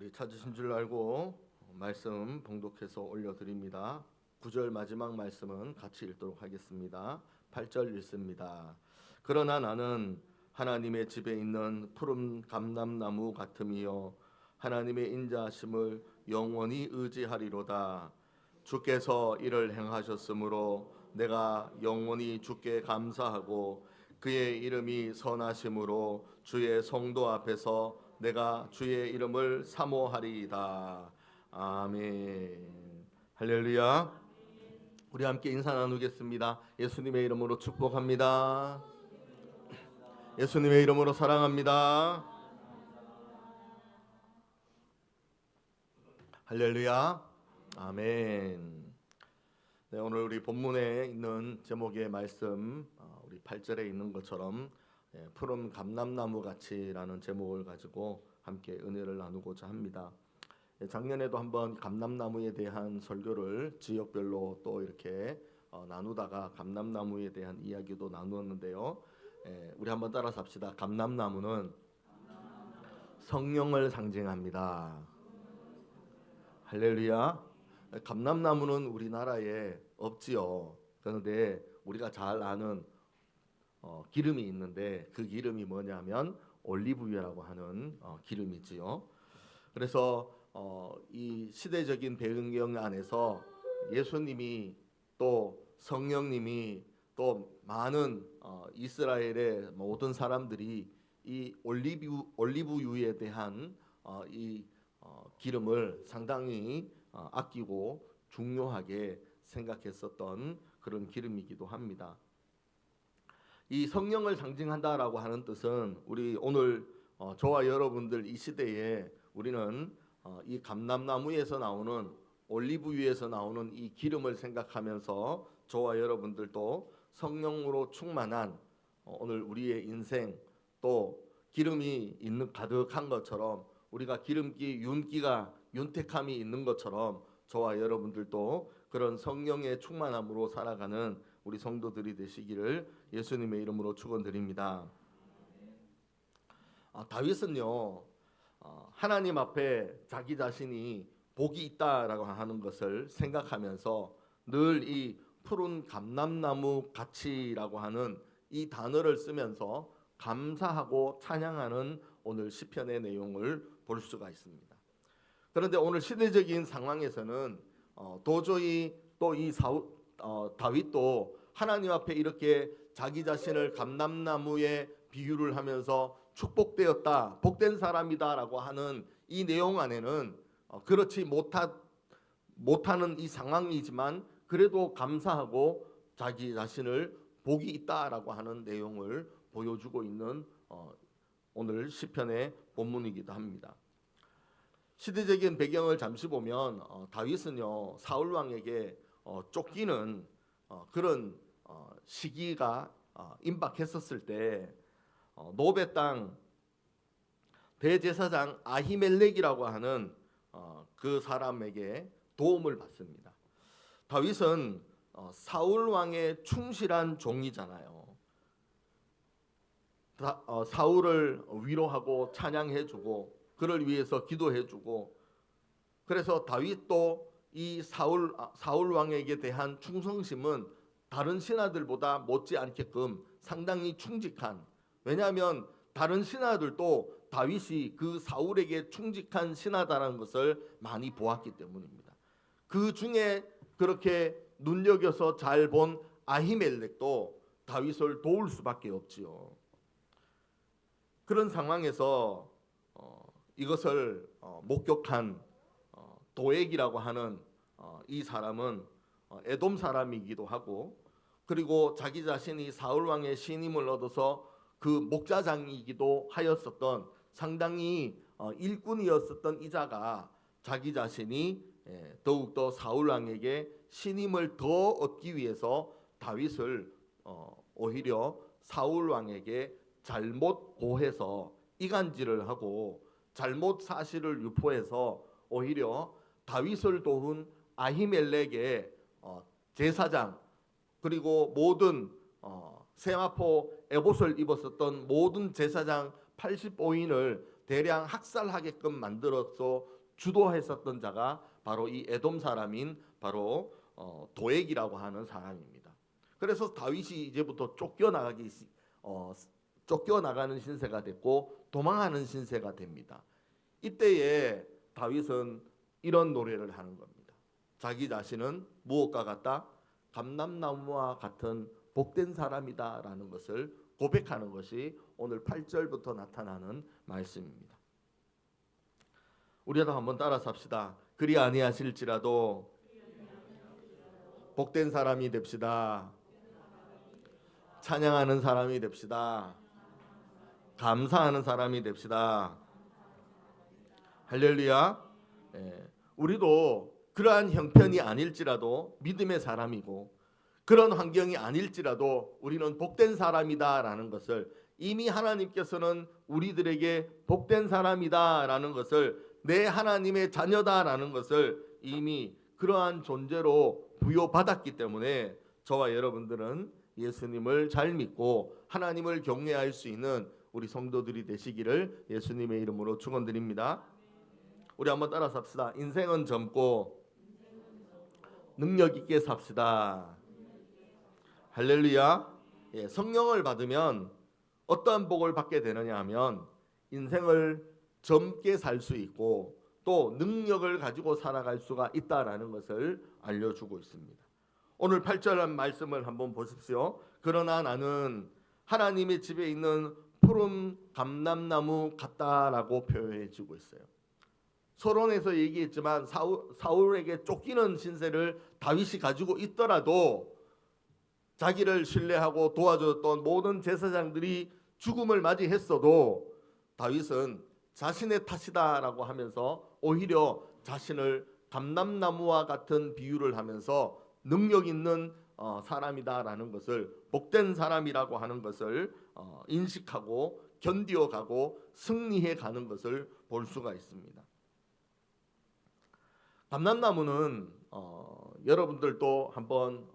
우리 찾으신 줄 알고 말씀 봉독해서 올려드립니다. 9절 마지막 말씀은 같이 읽도록 하겠습니다. 8절 읽습니다. 그러나 나는 하나님의 집에 있는 푸른 감람나무 같음이요 하나님의 인자하심을 영원히 의지하리로다. 주께서 이를 행하셨으므로 내가 영원히 주께 감사하고 그의 이름이 선하심으로 주의 성도 앞에서 내가 주의 이름을 사모하리이다. 아멘. 할렐루야. 우리 함께 인사 나누겠습니다. 예수님의 이름으로 축복합니다. 예수님의 이름으로 사랑합니다. 할렐루야. 아멘. 네, 오늘 우리 본문에 있는 제목의 말씀, 우리 8절에 있는 것처럼 푸른 감람나무 같이라는 제목을 가지고 함께 은혜를 나누고자 합니다. 작년에도 한번 감람나무에 대한 설교를 지역별로 또 이렇게 나누다가 감람나무에 대한 이야기도 나누었는데요. 우리 한번 따라서 합시다. 감람나무는 성령을 상징합니다. 할렐루야. 감람나무는 우리나라에 없지요. 그런데 우리가 잘 아는 기름이 있는데 그 기름이 뭐냐면 올리브유라고 하는 기름이지요. 그래서 이 시대적인 배경 안에서 예수님이 또 성령님이 또 많은 이스라엘의 모든 사람들이 이 올리브유에 대한 이 기름을 상당히 아끼고 중요하게 생각했었던 그런 기름이기도 합니다. 이 성령을 상징한다라고 하는 뜻은 우리 오늘 저와 여러분들 이 시대에 우리는 이 감람나무에서 나오는 올리브유에서 나오는 이 기름을 생각하면서 저와 여러분들도 성령으로 충만한 오늘 우리의 인생 또 기름이 있는 가득한 것처럼 우리가 기름기 윤기가 윤택함이 있는 것처럼 저와 여러분들도 그런 성령의 충만함으로 살아가는 우리 성도들이 되시기를 예수님의 이름으로 축원드립니다. 다윗은요 하나님 앞에 자기 자신이 복이 있다라고 하는 것을 생각하면서 늘 이 푸른 감람나무 같이라고 하는 이 단어를 쓰면서 감사하고 찬양하는 오늘 시편의 내용을 볼 수가 있습니다. 그런데 오늘 시대적인 상황에서는 도저히 또 이 다윗도 하나님 앞에 이렇게 자기 자신을 감람나무에 비유를 하면서 축복되었다, 복된 사람이다라고 하는 이 내용 안에는 그렇지 못하는 이 상황이지만 그래도 감사하고 자기 자신을 복이 있다라고 하는 내용을 보여주고 있는 오늘 시편의 본문이기도 합니다. 시대적인 배경을 잠시 보면 다윗은요 사울 왕에게 쫓기는 그런 시기가 임박했었을 때 노베 땅 대제사장 아히멜렉이라고 하는 그 사람에게 도움을 받습니다. 다윗은 사울 왕의 충실한 종이잖아요. 사울을 위로하고 찬양해주고 그를 위해서 기도해주고 그래서 다윗도 이 사울 왕에게 대한 충성심은 다른 신하들보다 못지않게끔 상당히 충직한, 왜냐하면 다른 신하들도 다윗이 그 사울에게 충직한 신하다라는 것을 많이 보았기 때문입니다. 그 중에 그렇게 눈여겨서 잘 본 아히멜렉도 다윗을 도울 수밖에 없지요. 그런 상황에서 이것을 목격한 도액이라고 하는 이 사람은 에돔 사람이기도 하고 그리고 자기 자신이 사울 왕의 신임을 얻어서 그 목자장이기도 하였었던 상당히 일꾼이었었던 이자가 자기 자신이 더욱더 사울 왕에게 신임을 더 얻기 위해서 다윗을 오히려 사울 왕에게 잘못 고해서 이간질을 하고 잘못 사실을 유포해서 오히려 다윗을 도운 아히멜렉의 제사장 그리고 모든 세마포 에봇을 입었었던 모든 제사장 85인을 대량 학살하게끔 만들어서 주도했었던 자가 바로 이 에돔 사람인 바로 도액이라고 하는 사람입니다. 그래서 다윗이 이제부터 쫓겨나가는 신세가 됐고 도망하는 신세가 됩니다. 이때에 다윗은 이런 노래를 하는 겁니다. 자기 자신은 무엇과 같다? 감람나무와 같은 복된 사람이다라는 것을 고백하는 것이 오늘 8절부터 나타나는 말씀입니다. 우리도 한번 따라서 합시다. 그리 아니하실지라도 복된 사람이 됩시다. 찬양하는 사람이 됩시다. 감사하는 사람이 됩시다. 할렐루야. 우리도 그러한 형편이 아닐지라도 믿음의 사람이고 그런 환경이 아닐지라도 우리는 복된 사람이다라는 것을 이미 하나님께서는 우리들에게 복된 사람이다라는 것을 내 하나님의 자녀다라는 것을 이미 그러한 존재로 부여받았기 때문에 저와 여러분들은 예수님을 잘 믿고 하나님을 경외할 수 있는 우리 성도들이 되시기를 예수님의 이름으로 축원드립니다. 우리 한번 따라서 합시다. 인생은 젊고 능력 있게 삽시다. 할렐루야. 성령을 받으면 어떠한 복을 받게 되느냐 하면 인생을 젊게 살 수 있고 또 능력을 가지고 살아갈 수가 있다라는 것을 알려주고 있습니다. 오늘 8절 말씀을 한번 보십시오. 그러나 나는 하나님의 집에 있는 푸른 감람나무 같다라고 표현해주고 있어요. 서론에서 얘기했지만 사울에게 쫓기는 신세를 다윗이 가지고 있더라도 자기를 신뢰하고 도와줬던 모든 제사장들이 죽음을 맞이했어도 다윗은 자신의 탓이다라고 하면서 오히려 자신을 감람나무와 같은 비유를 하면서 능력 있는 사람이다라는 것을 복된 사람이라고 하는 것을 인식하고 견디어가고 승리해가는 것을 볼 수가 있습니다. 감람나무는 여러분들도 한번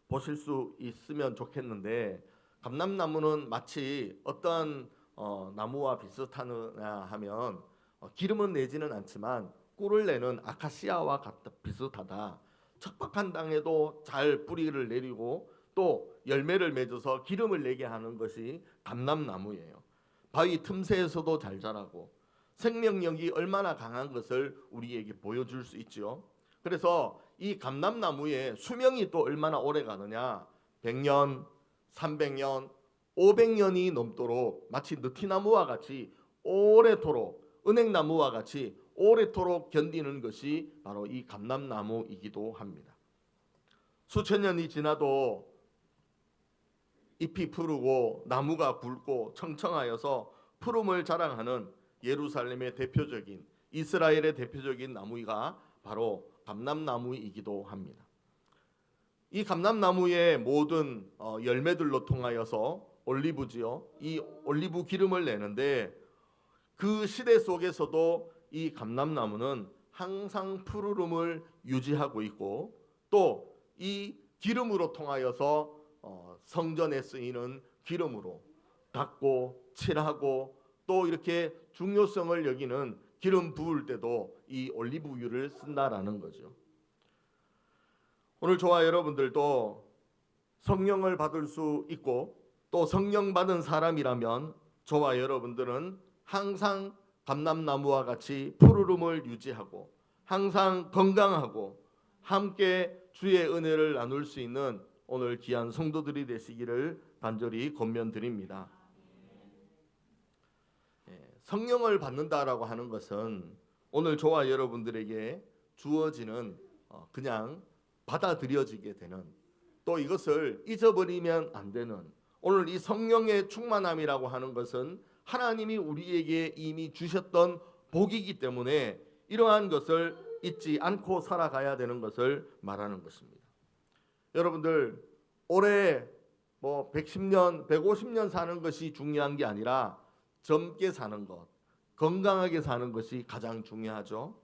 보실 수 있으면 좋겠는데 감람나무는 마치 어떤 나무와 비슷하느냐 하면 기름은 내지는 않지만 꿀을 내는 아카시아와 비슷하다. 척박한 땅에도 잘 뿌리를 내리고 또 열매를 맺어서 기름을 내게 하는 것이 감람나무예요. 바위 틈새에서도 잘 자라고 생명력이 얼마나 강한 것을 우리에게 보여줄 수 있죠. 그래서 이 감람나무의 수명이 또 얼마나 오래 가느냐 100년, 300년, 500년이 넘도록 마치 느티나무와 같이 오래도록 은행나무와 같이 오래도록 견디는 것이 바로 이 감람나무이기도 합니다. 수천 년이 지나도 잎이 푸르고 나무가 굵고 청청하여서 푸름을 자랑하는 예루살렘의 대표적인 이스라엘의 대표적인 나무가 바로 감람나무이기도 합니다. 이 감람나무의 모든 열매들로 통하여서 올리브지요. 이 올리브 기름을 내는데 그 시대 속에서도 이 감람나무는 항상 푸르름을 유지하고 있고 또 이 기름으로 통하여서 성전에 쓰이는 기름으로 닦고 칠하고 또 이렇게 중요성을 여기는 기름 부을 때도 이 올리브유를 쓴다라는 거죠. 오늘 저와 여러분들도 성령을 받을 수 있고 또 성령 받은 사람이라면 저와 여러분들은 항상 감람나무와 같이 푸르름을 유지하고 항상 건강하고 함께 주의 은혜를 나눌 수 있는 오늘 귀한 성도들이 되시기를 간절히 권면드립니다. 성령을 받는다라고 하는 것은 오늘 저와 여러분들에게 주어지는 그냥 받아들여지게 되는 또 이것을 잊어버리면 안 되는 오늘 이 성령의 충만함이라고 하는 것은 하나님이 우리에게 이미 주셨던 복이기 때문에 이러한 것을 잊지 않고 살아가야 되는 것을 말하는 것입니다. 여러분들 올해 110년, 150년 사는 것이 중요한 게 아니라 젊게 사는 것, 건강하게 사는 것이 가장 중요하죠.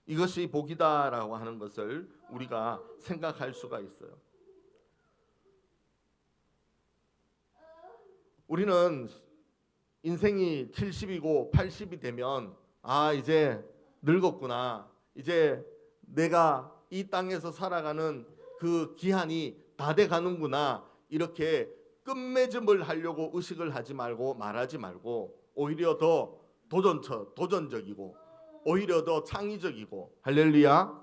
이것이 복이다라고 하는 것을 우리가 생각할 수가 있어요. 우리는 인생이 70이고 80이 되면 이제 늙었구나. 이제 내가 이 땅에서 살아가는 그 기한이 다 돼 가는구나. 이렇게 끝맺음을 하려고 의식을 하지 말고 말하지 말고 오히려 더 도전적이고 오히려 더 창의적이고 할렐루야.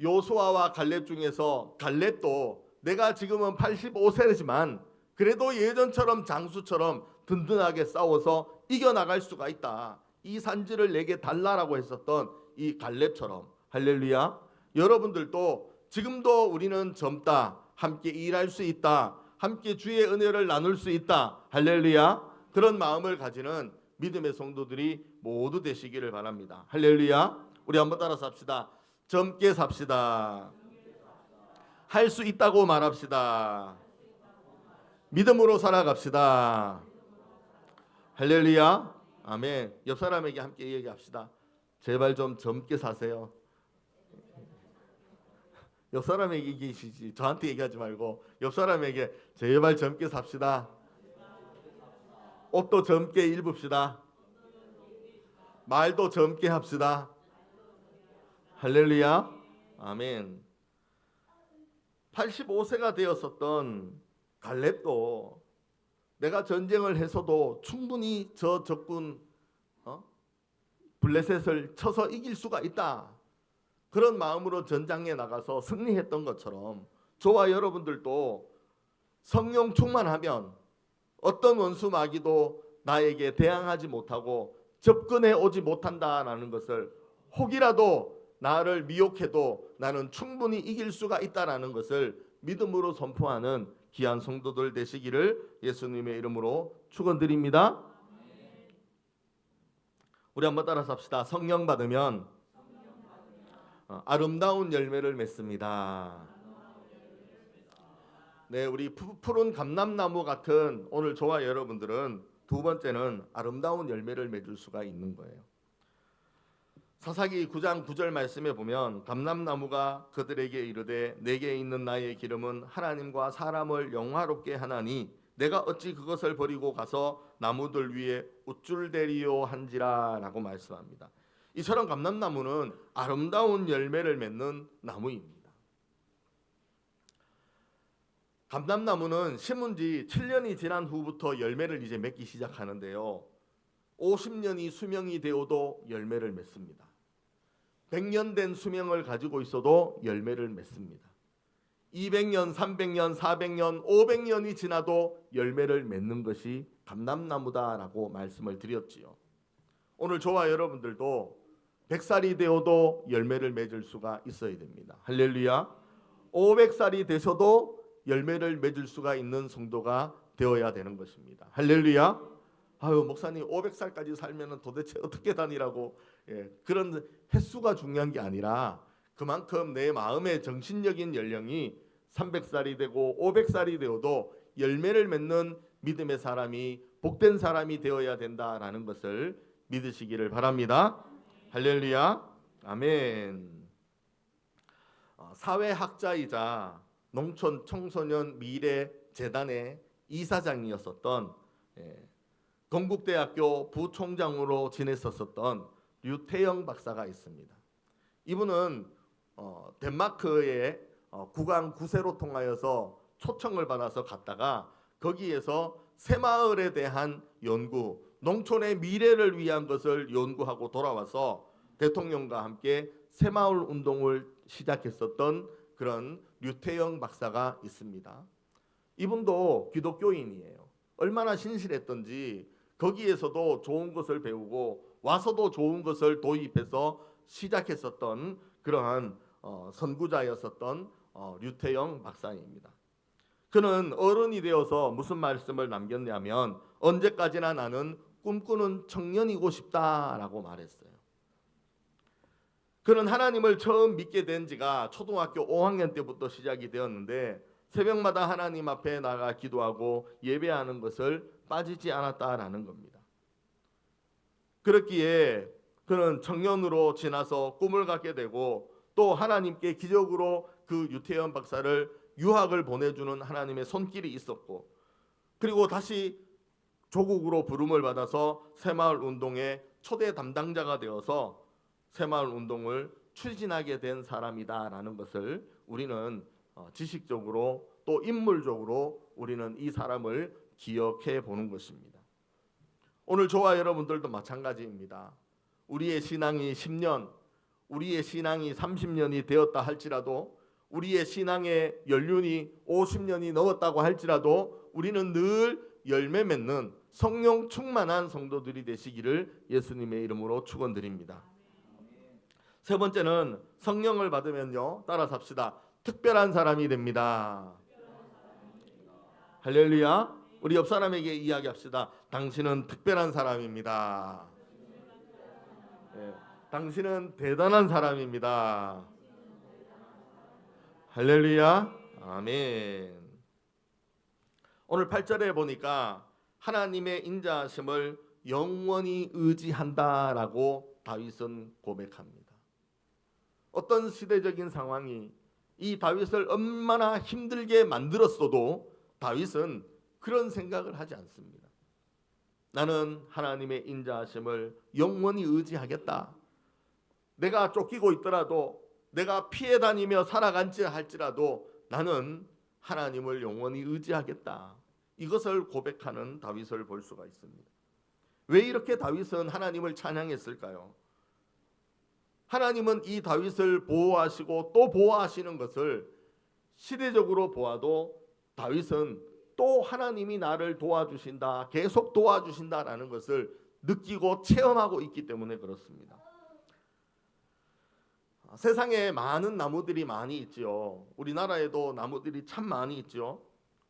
요수아와 갈렙 중에서 갈렙도 내가 지금은 85세지만 그래도 예전처럼 장수처럼 든든하게 싸워서 이겨나갈 수가 있다. 이 산지를 내게 달라라고 했었던 이 갈렙처럼 할렐루야. 여러분들도 지금도 우리는 젊다. 함께 일할 수 있다. 함께 주의 은혜를 나눌 수 있다. 할렐루야. 그런 마음을 가지는 믿음의 성도들이 모두 되시기를 바랍니다. 할렐루야. 우리 한번 따라서 합시다. 젊게 삽시다. 할 수 있다고 말합시다. 믿음으로 살아갑시다. 할렐루야. 아멘. 옆 사람에게 함께 얘기합시다. 제발 좀 젊게 사세요. 옆 사람에게 얘기하시지 저한테 얘기하지 말고 옆 사람에게 제발 젊게 삽시다. 옷도 젊게 입읍시다. 말도 젊게 합시다. 할렐루야. 아멘. 85세가 되었었던 갈렙도 내가 전쟁을 해서도 충분히 저 적군 블레셋을 쳐서 이길 수가 있다. 그런 마음으로 전장에 나가서 승리했던 것처럼 저와 여러분들도 성령 충만하면 어떤 원수 마귀도 나에게 대항하지 못하고 접근해 오지 못한다라는 것을 혹이라도 나를 미혹해도 나는 충분히 이길 수가 있다라는 것을 믿음으로 선포하는 귀한 성도들 되시기를 예수님의 이름으로 축원드립니다. 우리 한번 따라서 합시다. 성령 받으면 아름다운 열매를 맺습니다. 네, 우리 푸른 감람나무 같은 오늘 저와 여러분들은 두 번째는 아름다운 열매를 맺을 수가 있는 거예요. 사사기 9장 9절 말씀에 보면 감람나무가 그들에게 이르되 내게 있는 나의 기름은 하나님과 사람을 영화롭게 하나니 내가 어찌 그것을 버리고 가서 나무들 위에 우쭐대리요 한지라 라고 말씀합니다. 이처럼 감람나무는 아름다운 열매를 맺는 나무입니다. 감람나무는 심은 지 7년이 지난 후부터 열매를 이제 맺기 시작하는데요. 50년이 수명이 되어도 열매를 맺습니다. 100년 된 수명을 가지고 있어도 열매를 맺습니다. 200년, 300년, 400년, 500년이 지나도 열매를 맺는 것이 감람나무다라고 말씀을 드렸지요. 오늘 저와 여러분들도 100살이 되어도 열매를 맺을 수가 있어야 됩니다. 할렐루야. 500살이 되셔도 열매를 맺을 수가 있는 성도가 되어야 되는 것입니다. 할렐루야. 목사님 500살까지 살면 도대체 어떻게 다니라고 그런 횟수가 중요한 게 아니라 그만큼 내 마음의 정신적인 연령이 300살이 되고 500살이 되어도 열매를 맺는 믿음의 사람이 복된 사람이 되어야 된다라는 것을 믿으시기를 바랍니다. 할렐루야. 아멘. 사회학자이자 농촌 청소년 미래 재단의 이사장이었었던 건국대학교 부총장으로 지냈었던 류태영 박사가 있습니다. 이분은 덴마크의 국왕 9세로 통하여서 초청을 받아서 갔다가 거기에서 새마을에 대한 연구, 농촌의 미래를 위한 것을 연구하고 돌아와서 대통령과 함께 새마을 운동을 시작했었던 그런 류태영 박사가 있습니다. 이분도 기독교인이에요. 얼마나 신실했던지 거기에서도 좋은 것을 배우고 와서도 좋은 것을 도입해서 시작했었던 그러한 선구자였었던 류태영 박사입니다. 그는 어른이 되어서 무슨 말씀을 남겼냐면 언제까지나 나는 꿈꾸는 청년이고 싶다라고 말했어요. 그는 하나님을 처음 믿게 된 지가 초등학교 5학년 때부터 시작이 되었는데 새벽마다 하나님 앞에 나가 기도하고 예배하는 것을 빠지지 않았다라는 겁니다. 그렇기에 그는 청년으로 지나서 꿈을 갖게 되고 또 하나님께 기적으로 그 유태현 박사를 유학을 보내주는 하나님의 손길이 있었고 그리고 다시 조국으로 부름을 받아서 새마을 운동의 초대 담당자가 되어서 새마을 운동을 추진하게 된 사람이다라는 것을 우리는 지식적으로 또 인물적으로 우리는 이 사람을 기억해 보는 것입니다. 오늘 저와 여러분들도 마찬가지입니다. 우리의 신앙이 10년, 우리의 신앙이 30년이 되었다 할지라도, 우리의 신앙의 연륜이 50년이 넘었다고 할지라도 우리는 늘 열매 맺는 성령 충만한 성도들이 되시기를 예수님의 이름으로 축원드립니다. 세 번째는 성령을 받으면요, 따라서 합시다. 특별한 사람이 됩니다. 할렐루야. 우리 옆 사람에게 이야기합시다. 당신은 특별한 사람입니다. 네, 당신은 대단한 사람입니다. 할렐루야. 아멘. 오늘 8절에 보니까 하나님의 인자하심을 영원히 의지한다라고 다윗은 고백합니다. 어떤 시대적인 상황이 이 다윗을 얼마나 힘들게 만들었어도 다윗은 그런 생각을 하지 않습니다. 나는 하나님의 인자하심을 영원히 의지하겠다. 내가 쫓기고 있더라도, 내가 피해 다니며 살아간지 할지라도 나는 하나님을 영원히 의지하겠다. 이것을 고백하는 다윗을 볼 수가 있습니다. 왜 이렇게 다윗은 하나님을 찬양했을까요? 하나님은 이 다윗을 보호하시고 또 보호하시는 것을 시대적으로 보아도 다윗은 또 하나님이 나를 도와주신다, 계속 도와주신다라는 것을 느끼고 체험하고 있기 때문에 그렇습니다. 세상에 많은 나무들이 많이 있죠. 우리나라에도 나무들이 참 많이 있죠.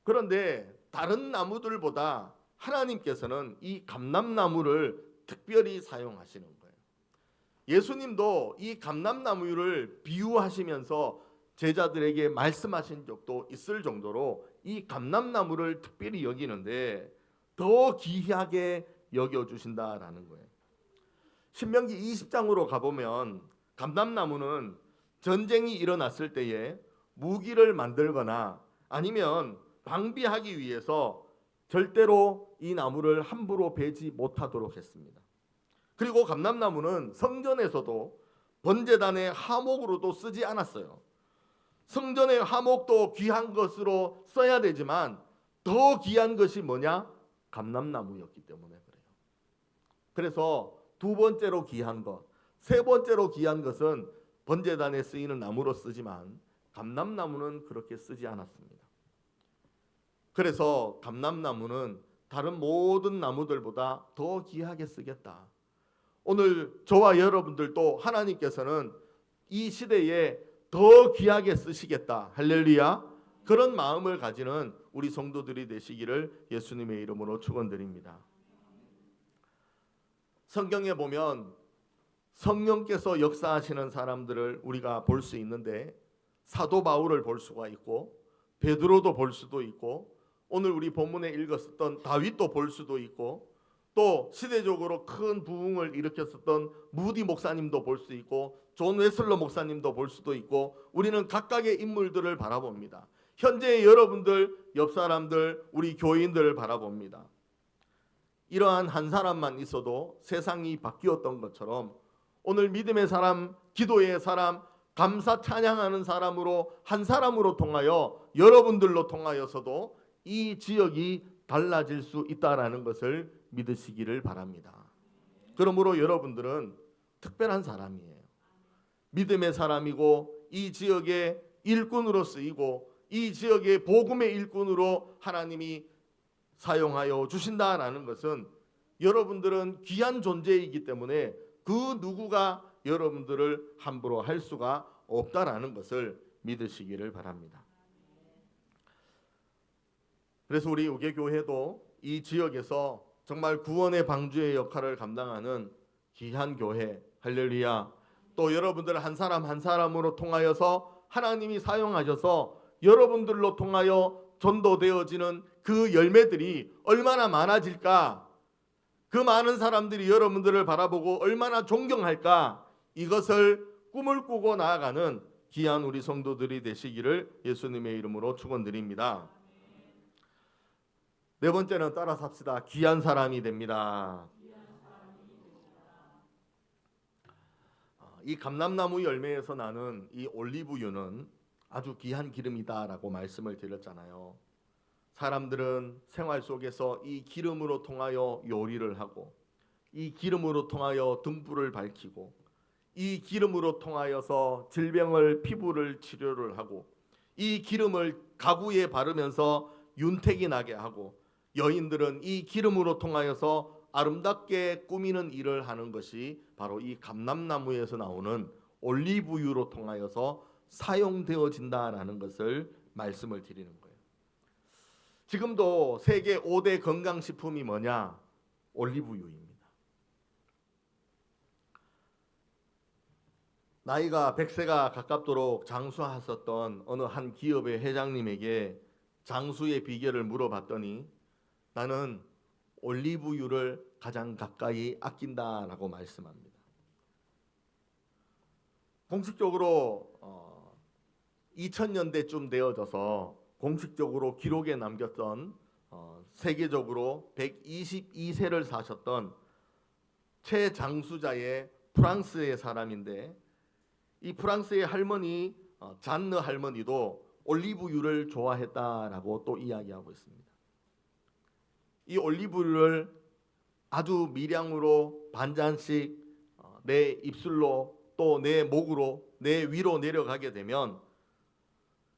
그런데 다른 나무들보다 하나님께서는 이 감람나무를 특별히 사용하시는 거예요. 예수님도 이 감람나무를 비유하시면서 제자들에게 말씀하신 적도 있을 정도로 이 감람나무를 특별히 여기는데 더 귀하게 여겨주신다라는 거예요. 신명기 20장으로 가보면 감람나무는 전쟁이 일어났을 때에 무기를 만들거나 아니면 방비하기 위해서 절대로 이 나무를 함부로 베지 못하도록 했습니다. 그리고 감람나무는 성전에서도 번제단의 하목으로도 쓰지 않았어요. 성전의 하목도 귀한 것으로 써야 되지만 더 귀한 것이 뭐냐? 감람나무였기 때문에 그래요. 그래서 두 번째로 귀한 것, 세 번째로 귀한 것은 번제단에 쓰이는 나무로 쓰지만 감람나무는 그렇게 쓰지 않았습니다. 그래서 감람나무는 다른 모든 나무들보다 더 귀하게 쓰겠다. 오늘 저와 여러분들도 하나님께서는 이 시대에 더 귀하게 쓰시겠다. 할렐루야. 그런 마음을 가지는 우리 성도들이 되시기를 예수님의 이름으로 축원드립니다. 성경에 보면 성령께서 역사하시는 사람들을 우리가 볼 수 있는데 사도 바울을 볼 수가 있고 베드로도 볼 수도 있고 오늘 우리 본문에 읽었었던 다윗도 볼 수도 있고 또 시대적으로 큰 부흥을 일으켰었던 무디 목사님도 볼 수 있고 존 웨슬러 목사님도 볼 수도 있고 우리는 각각의 인물들을 바라봅니다. 현재의 여러분들, 옆 사람들, 우리 교인들을 바라봅니다. 이러한 한 사람만 있어도 세상이 바뀌었던 것처럼 오늘 믿음의 사람, 기도의 사람, 감사 찬양하는 사람으로 한 사람으로 통하여 여러분들로 통하여서도 이 지역이 달라질 수 있다라는 것을 믿으시기를 바랍니다. 그러므로 여러분들은 특별한 사람이에요. 믿음의 사람이고 이 지역의 일꾼으로 쓰이고 이 지역의 복음의 일꾼으로 하나님이 사용하여 주신다라는 것은 여러분들은 귀한 존재이기 때문에 그 누구가 여러분들을 함부로 할 수가 없다라는 것을 믿으시기를 바랍니다. 그래서 우리 우계교회도 이 지역에서 정말 구원의 방주의 역할을 감당하는 귀한 교회, 할렐루야. 또 여러분들 한 사람 한 사람으로 통하여서 하나님이 사용하셔서 여러분들로 통하여 전도되어지는 그 열매들이 얼마나 많아질까? 그 많은 사람들이 여러분들을 바라보고 얼마나 존경할까? 이것을 꿈을 꾸고 나아가는 귀한 우리 성도들이 되시기를 예수님의 이름으로 축원드립니다. 네 번째는 따라 삽시다. 귀한 사람이 됩니다. 이 감람나무 열매에서 나는 이 올리브유는 아주 귀한 기름이다라고 말씀을 드렸잖아요. 사람들은 생활 속에서 이 기름으로 통하여 요리를 하고, 이 기름으로 통하여 등불을 밝히고, 이 기름으로 통하여서 질병을 피부를 치료를 하고, 이 기름을 가구에 바르면서 윤택이 나게 하고, 여인들은 이 기름으로 통하여서 아름답게 꾸미는 일을 하는 것이 바로 이 감람나무에서 나오는 올리브유로 통하여서 사용되어진다라는 것을 말씀을 드리는 거예요. 지금도 세계 5대 건강식품이 뭐냐? 올리브유입니다. 나이가 100세가 가깝도록 장수하셨던 어느 한 기업의 회장님에게 장수의 비결을 물어봤더니 나는 올리브유를 가장 가까이 아낀다라고 말씀합니다. 공식적으로 2000년대쯤 되어져서 공식적으로 기록에 남겼던 세계적으로 122세를 사셨던 최장수자의 프랑스의 사람인데, 이 프랑스의 할머니 잔느 할머니도 올리브유를 좋아했다라고 또 이야기하고 있습니다. 이 올리브유를 아주 미량으로 반 잔씩 내 입술로 또 내 목으로 내 위로 내려가게 되면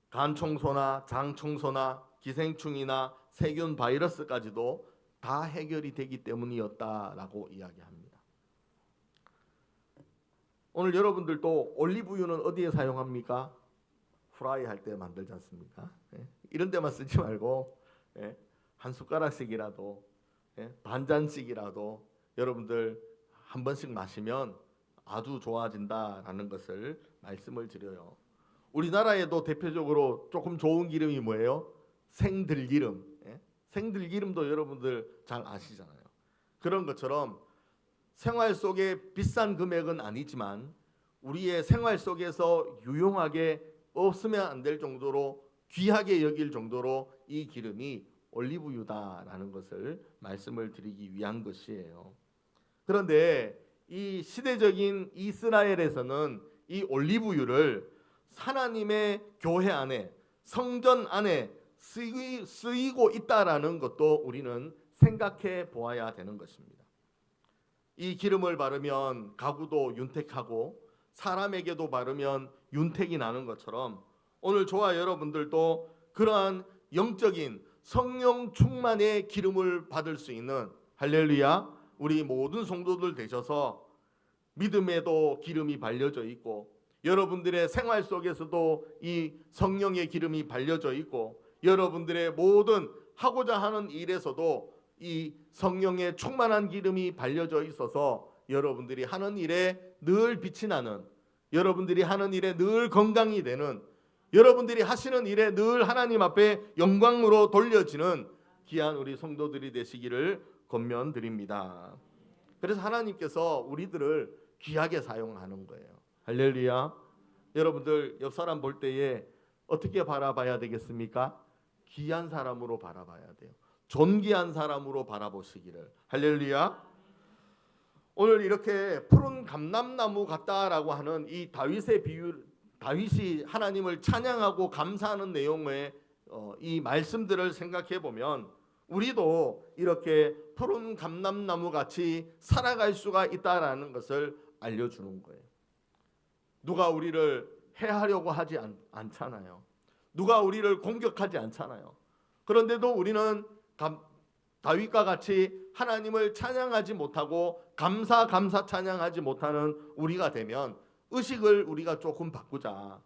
간 청소나 장 청소나 기생충이나 세균 바이러스까지도 다 해결이 되기 때문이었다라고 이야기합니다. 오늘 여러분들도 올리브유는 어디에 사용합니까? 프라이 할 때 만들지 않습니까? 이런 데만 쓰지 말고 한 숟가락씩이라도 반 잔씩이라도 여러분들 한 번씩 마시면 아주 좋아진다라는 것을 말씀을 드려요. 우리나라에도 대표적으로 조금 좋은 기름이 뭐예요? 생들기름. 생들기름도 여러분들 잘 아시잖아요. 그런 것처럼 생활 속에 비싼 금액은 아니지만 우리의 생활 속에서 유용하게 없으면 안 될 정도로 귀하게 여길 정도로 이 기름이 올리브유다라는 것을 말씀을 드리기 위한 것이에요. 그런데 이 시대적인 이스라엘에서는 이 올리브유를 하나님의 교회 안에, 성전 안에 쓰이고 있다라는 것도 우리는 생각해 보아야 되는 것입니다. 이 기름을 바르면 가구도 윤택하고 사람에게도 바르면 윤택이 나는 것처럼 오늘 저와 여러분들도 그러한 영적인 성령 충만의 기름을 받을 수 있는, 할렐루야, 우리 모든 성도들 되셔서 믿음에도 기름이 발려져 있고 여러분들의 생활 속에서도 이 성령의 기름이 발려져 있고 여러분들의 모든 하고자 하는 일에서도 이 성령의 충만한 기름이 발려져 있어서 여러분들이 하는 일에 늘 빛이 나는, 여러분들이 하는 일에 늘 건강이 되는, 여러분들이 하시는 일에 늘 하나님 앞에 영광으로 돌려지는 귀한 우리 성도들이 되시기를 권면드립니다. 그래서 하나님께서 우리들을 귀하게 사용하는 거예요. 할렐루야. 여러분들 옆 사람 볼 때에 어떻게 바라봐야 되겠습니까? 귀한 사람으로 바라봐야 돼요. 존귀한 사람으로 바라보시기를. 할렐루야. 오늘 이렇게 푸른 감람나무 같다라고 하는 이 다윗의 비유, 다윗이 하나님을 찬양하고 감사하는 내용의 이 말씀들을 생각해 보면 우리도 이렇게 푸른 감람나무 같이 살아갈 수가 있다라는 것을 알려주는 거예요. 누가 우리를 해하려고 하지 않잖아요. 누가 우리를 공격하지 않잖아요. 그런데도 우리는 다윗과 같이 하나님을 찬양하지 못하고 감사 찬양하지 못하는 우리가 되면 의식을 우리가 조금 바꾸자.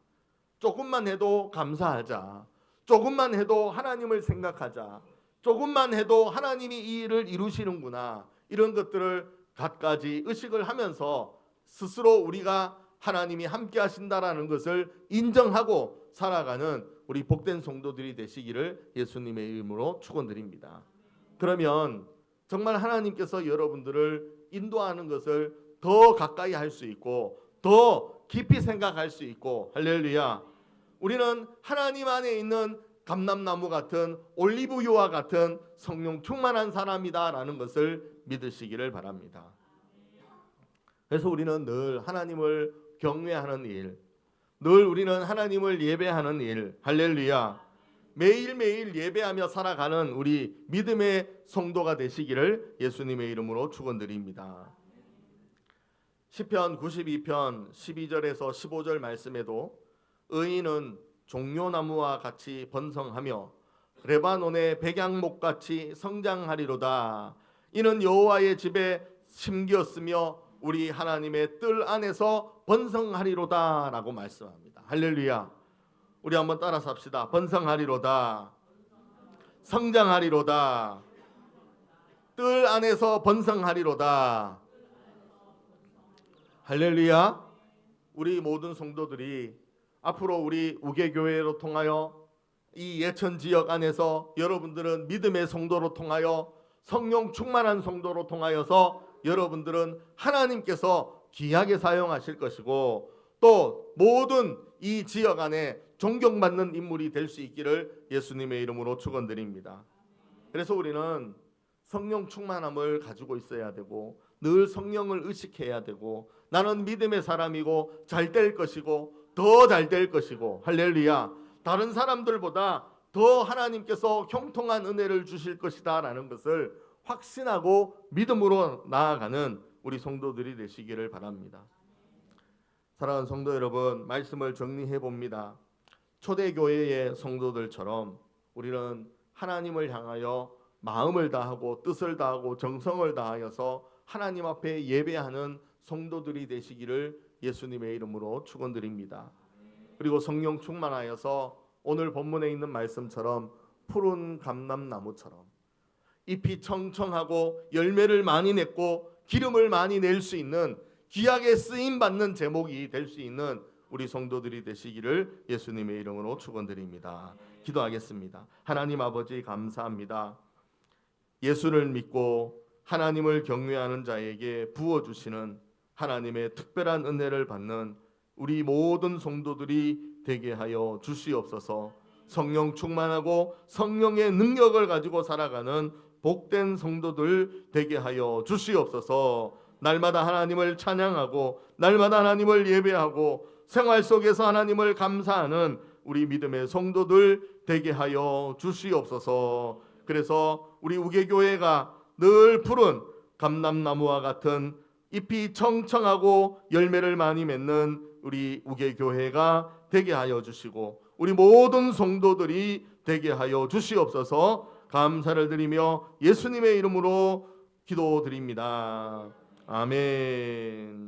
조금만 해도 감사하자. 조금만 해도 하나님을 생각하자. 조금만 해도 하나님이 이 일을 이루시는구나. 이런 것들을 갖가지 의식을 하면서 스스로 우리가 하나님이 함께 하신다라는 것을 인정하고 살아가는 우리 복된 성도들이 되시기를 예수님의 이름으로 축원드립니다. 그러면 정말 하나님께서 여러분들을 인도하는 것을 더 가까이 할 수 있고 더 깊이 생각할 수 있고, 할렐루야, 우리는 하나님 안에 있는 감람나무 같은 올리브유와 같은 성령 충만한 사람이다라는 것을 믿으시기를 바랍니다. 그래서 우리는 늘 하나님을 경외하는 일, 늘 우리는 하나님을 예배하는 일, 할렐루야, 매일매일 예배하며 살아가는 우리 믿음의 성도가 되시기를 예수님의 이름으로 축원드립니다. 시편 92편 12절에서 15절 말씀에도 의인은 종려나무와 같이 번성하며 레바논의 백양목같이 성장하리로다. 이는 여호와의 집에 심기었으며 우리 하나님의 뜰 안에서 번성하리로다 라고 말씀합니다. 할렐루야. 우리 한번 따라서 합시다. 번성하리로다. 성장하리로다. 뜰 안에서 번성하리로다. 할렐루야. 우리 모든 성도들이 앞으로 우리 우계교회로 통하여 이 예천 지역 안에서 여러분들은 믿음의 성도로 통하여 성령 충만한 성도로 통하여서 여러분들은 하나님께서 귀하게 사용하실 것이고 또 모든 이 지역 안에 존경받는 인물이 될 수 있기를 예수님의 이름으로 축원드립니다. 그래서 우리는 성령 충만함을 가지고 있어야 되고 늘 성령을 의식해야 되고 나는 믿음의 사람이고 잘 될 것이고 더 잘 될 것이고 할렐루야, 다른 사람들보다 더 하나님께서 형통한 은혜를 주실 것이다 라는 것을 확신하고 믿음으로 나아가는 우리 성도들이 되시기를 바랍니다. 사랑하는 성도 여러분, 말씀을 정리해 봅니다. 초대교회의 성도들처럼 우리는 하나님을 향하여 마음을 다하고 뜻을 다하고 정성을 다하여서 하나님 앞에 예배하는 성도들이 되시기를 예수님의 이름으로 축원드립니다. 그리고 성령 충만하여서 오늘 본문에 있는 말씀처럼 푸른 감람나무처럼 잎이 청청하고 열매를 많이 맺고 기름을 많이 낼 수 있는 귀하게 쓰임받는 제목이 될 수 있는 우리 성도들이 되시기를 예수님의 이름으로 축원드립니다. 기도하겠습니다. 하나님 아버지 감사합니다. 예수를 믿고 하나님을 경외하는 자에게 부어주시는 하나님의 특별한 은혜를 받는 우리 모든 성도들이 되게 하여 주시옵소서. 성령 충만하고 성령의 능력을 가지고 살아가는 복된 성도들 되게 하여 주시옵소서. 날마다 하나님을 찬양하고 날마다 하나님을 예배하고 생활 속에서 하나님을 감사하는 우리 믿음의 성도들 되게 하여 주시옵소서. 그래서 우리 우계교회가 늘 푸른 감람나무와 같은 잎이 청청하고 열매를 많이 맺는 우리 우계교회가 되게 하여 주시고 우리 모든 성도들이 되게 하여 주시옵소서. 감사를 드리며 예수님의 이름으로 기도드립니다. 아멘.